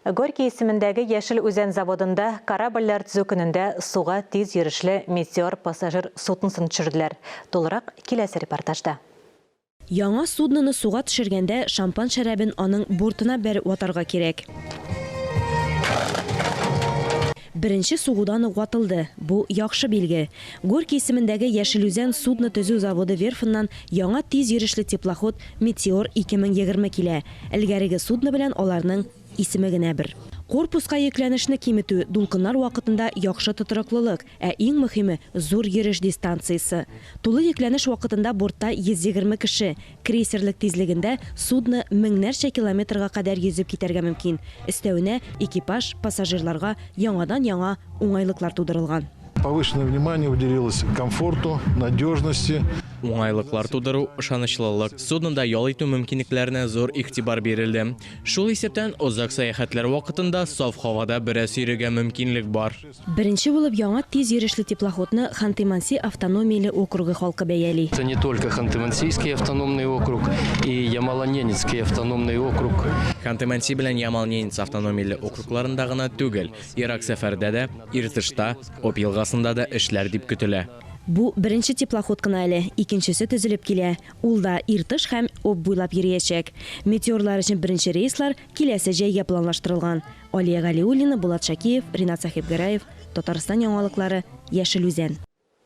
Горький исемендәге Яшел Үзән заводында корабльләр төзү көнендә суга тиз йөрүчле метеор пассажир суднысын төшерделәр. Толырак киләсе репортажда. Яңа судныны суга төшергәндә шампан шәрабын аның бортына бәреп ватарга кирәк. Беренче сугудан ватылды. Бу яхшы билге. Горький исемендәге Яшел Үзән судны төзү заводы верфыннан яңа тиз йөрүчле теплоход Метеор 2020 килә. Элгәреге судны белән аларның исеме генә бер. Корпуска йөкләнешне киметү дулкыннар вакытында яхшы тотрыклылык, ә иң мөһиме зур йөреш дистанциясе. Тулы йөкләнеш вакытында бортта 120 кеше, крейсерлык тизлегендә судны меңнәрчә километрга кадәр йөзеп китәргә мөмкин. Өстәвенә экипаж пассажирларга яңадан-яңа уңайлыклар тудырылган. Повышенное внимание уделилось комфорту, надежности. Уңайлыклар тудыру, ышанычлылык, суднында ял итү мөмкинлекләренә зур игътибар бирелде. Шул исәптән озак сәяхәтләр вакытында саф һавада бераз йөрергә мөмкинлек бар. Беренче булып яңа тиз йөрешле теплоходны Ханты-Мансийск автономияле округы халкы бәяли. Это не только Ханты-Мансийский автономный округ и Ямало-Ненецкий автономный округ. Ханты-Мансийск белән Ямал-Ненец автономияле округларында гына түгел, Ирак сәфәрдә дә, Иртышта, Обь елгасында да эшләр дип көтелә. Бу беренче теплоход кына әле, икенчесе төзелеп килә. Ул да Иртыш һәм Обь буйлап йөриячәк. Метеорлар өчен беренче рейслар киләсе җәйгә планлаштырылган. Алия Галиуллина, Булат Шакиев, Ринат Сахибгараев, Татарстан яңалыклары, Яшел Үзән.